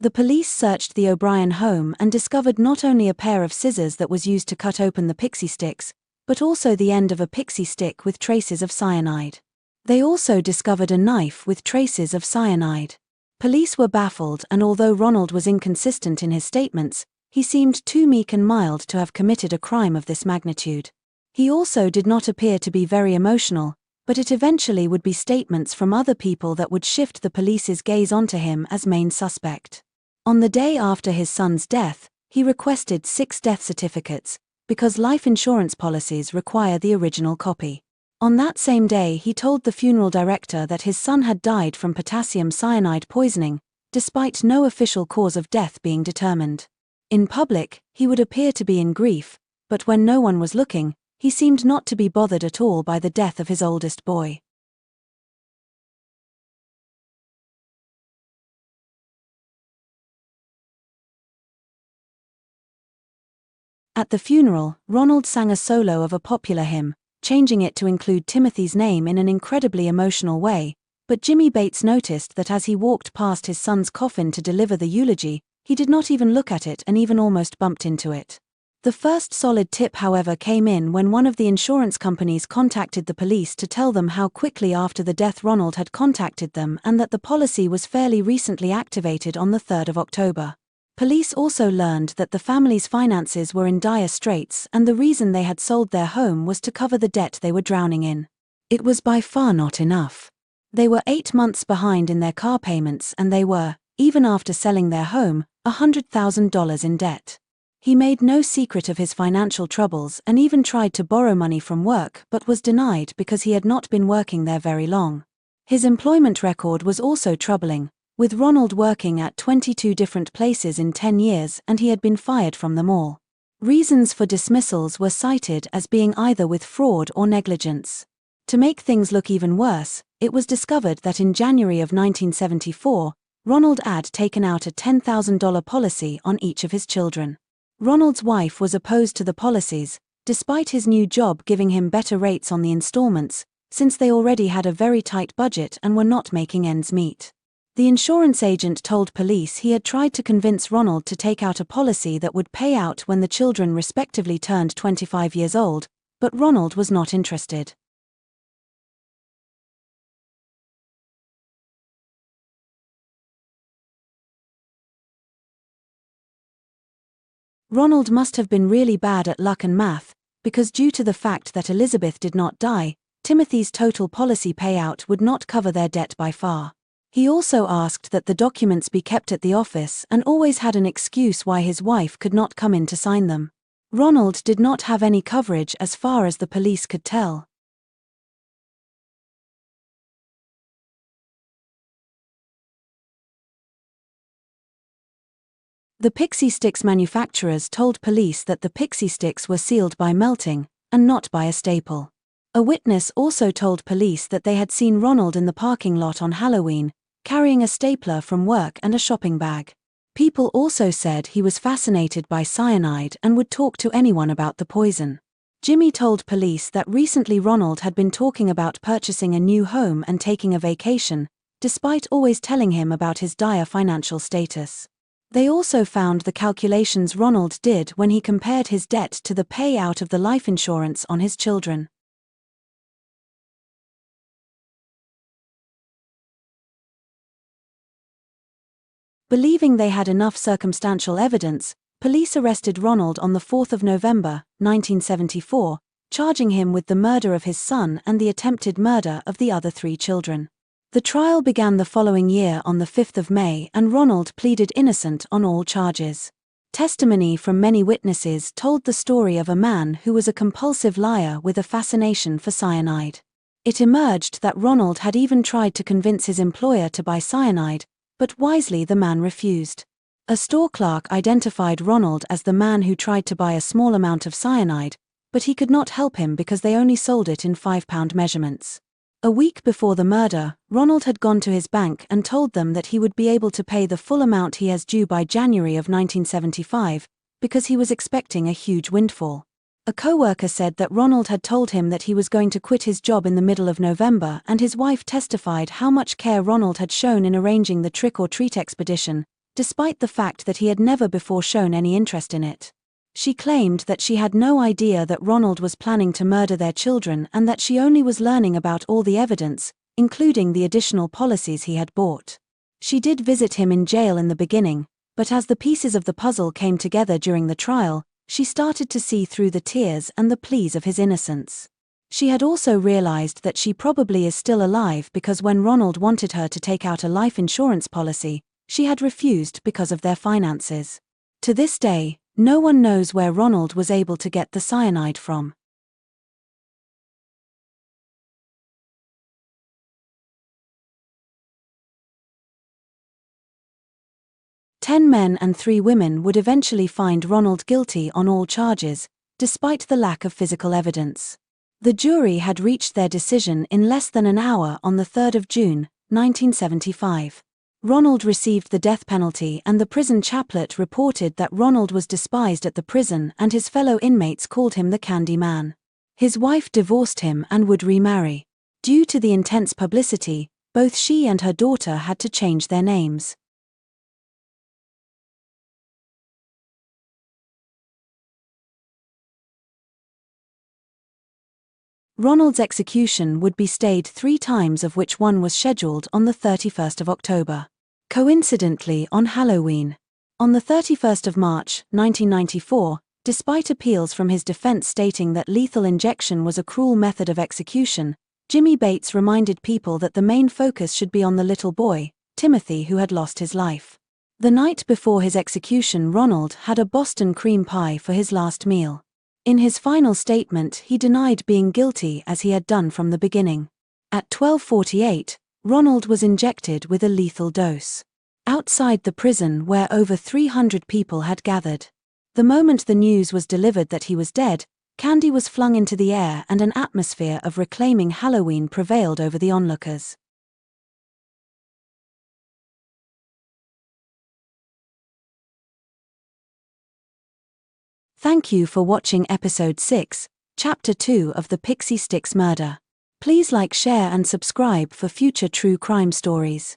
The police searched the O'Brien home and discovered not only a pair of scissors that was used to cut open the Pixy sticks, but also the end of a Pixy stick with traces of cyanide. They also discovered a knife with traces of cyanide. Police were baffled, and although Ronald was inconsistent in his statements, he seemed too meek and mild to have committed a crime of this magnitude. He also did not appear to be very emotional, but it eventually would be statements from other people that would shift the police's gaze onto him as main suspect. On the day after his son's death, he requested 6 death certificates, because life insurance policies require the original copy. On that same day, he told the funeral director that his son had died from potassium cyanide poisoning, despite no official cause of death being determined. In public, he would appear to be in grief, but when no one was looking, he seemed not to be bothered at all by the death of his oldest boy. At the funeral, Ronald sang a solo of a popular hymn, changing it to include Timothy's name in an incredibly emotional way, but Jimmy Bates noticed that as he walked past his son's coffin to deliver the eulogy, he did not even look at it and even almost bumped into it. The first solid tip, however, came in when one of the insurance companies contacted the police to tell them how quickly after the death Ronald had contacted them and that the policy was fairly recently activated on the 3rd of October. Police also learned that the family's finances were in dire straits, and the reason they had sold their home was to cover the debt they were drowning in. It was by far not enough. They were 8 months behind in their car payments, and they were, even after selling their home, $100,000 in debt. He made no secret of his financial troubles and even tried to borrow money from work but was denied because he had not been working there very long. His employment record was also troubling, with Ronald working at 22 different places in 10 years, and he had been fired from them all. Reasons for dismissals were cited as being either with fraud or negligence. To make things look even worse, it was discovered that in January of 1974, Ronald had taken out a $10,000 policy on each of his children. Ronald's wife was opposed to the policies, despite his new job giving him better rates on the installments, since they already had a very tight budget and were not making ends meet. The insurance agent told police he had tried to convince Ronald to take out a policy that would pay out when the children respectively turned 25 years old, but Ronald was not interested. Ronald must have been really bad at luck and math, because due to the fact that Elizabeth did not die, Timothy's total policy payout would not cover their debt by far. He also asked that the documents be kept at the office and always had an excuse why his wife could not come in to sign them. Ronald did not have any coverage as far as the police could tell. The Pixy Stix manufacturers told police that the Pixy sticks were sealed by melting, and not by a staple. A witness also told police that they had seen Ronald in the parking lot on Halloween, carrying a stapler from work and a shopping bag. People also said he was fascinated by cyanide and would talk to anyone about the poison. Jimmy told police that recently Ronald had been talking about purchasing a new home and taking a vacation, despite always telling him about his dire financial status. They also found the calculations Ronald did when he compared his debt to the payout of the life insurance on his children. Believing they had enough circumstantial evidence, police arrested Ronald on the 4th of November, 1974, charging him with the murder of his son and the attempted murder of the other 3 children. The trial began the following year on the 5th of May, and Ronald pleaded innocent on all charges. Testimony from many witnesses told the story of a man who was a compulsive liar with a fascination for cyanide. It emerged that Ronald had even tried to convince his employer to buy cyanide, But wisely the man refused. A store clerk identified Ronald as the man who tried to buy a small amount of cyanide, but he could not help him because they only sold it in 5-pound measurements. A week before the murder, Ronald had gone to his bank and told them that he would be able to pay the full amount he has due by January of 1975, because he was expecting a huge windfall. A co-worker said that Ronald had told him that he was going to quit his job in the middle of November, and his wife testified how much care Ronald had shown in arranging the trick-or-treat expedition, despite the fact that he had never before shown any interest in it. She claimed that she had no idea that Ronald was planning to murder their children and that she only was learning about all the evidence, including the additional policies he had bought. She did visit him in jail in the beginning, but as the pieces of the puzzle came together during the trial, she started to see through the tears and the pleas of his innocence. She had also realized that she probably is still alive because when Ronald wanted her to take out a life insurance policy, she had refused because of their finances. To this day, no one knows where Ronald was able to get the cyanide from. Ten men and 3 women would eventually find Ronald guilty on all charges, despite the lack of physical evidence. The jury had reached their decision in less than an hour on the 3rd of June, 1975. Ronald received the death penalty, and the prison chaplet reported that Ronald was despised at the prison and his fellow inmates called him the Candy Man. His wife divorced him and would remarry. Due to the intense publicity, both she and her daughter had to change their names. Ronald's execution would be stayed 3 times, of which one was scheduled on the 31st of October. Coincidentally on Halloween. On the 31st of March, 1994, despite appeals from his defense stating that lethal injection was a cruel method of execution, Jimmy Bates reminded people that the main focus should be on the little boy, Timothy, who had lost his life. The night before his execution, Ronald had a Boston cream pie for his last meal. In his final statement, he denied being guilty as he had done from the beginning. At 12:48, Ronald was injected with a lethal dose. Outside the prison where over 300 people had gathered. The moment the news was delivered that he was dead, candy was flung into the air and an atmosphere of reclaiming Halloween prevailed over the onlookers. Thank you for watching Episode 6, Chapter 2 of the Pixy Stix murder. Please like, share and subscribe for future true crime stories.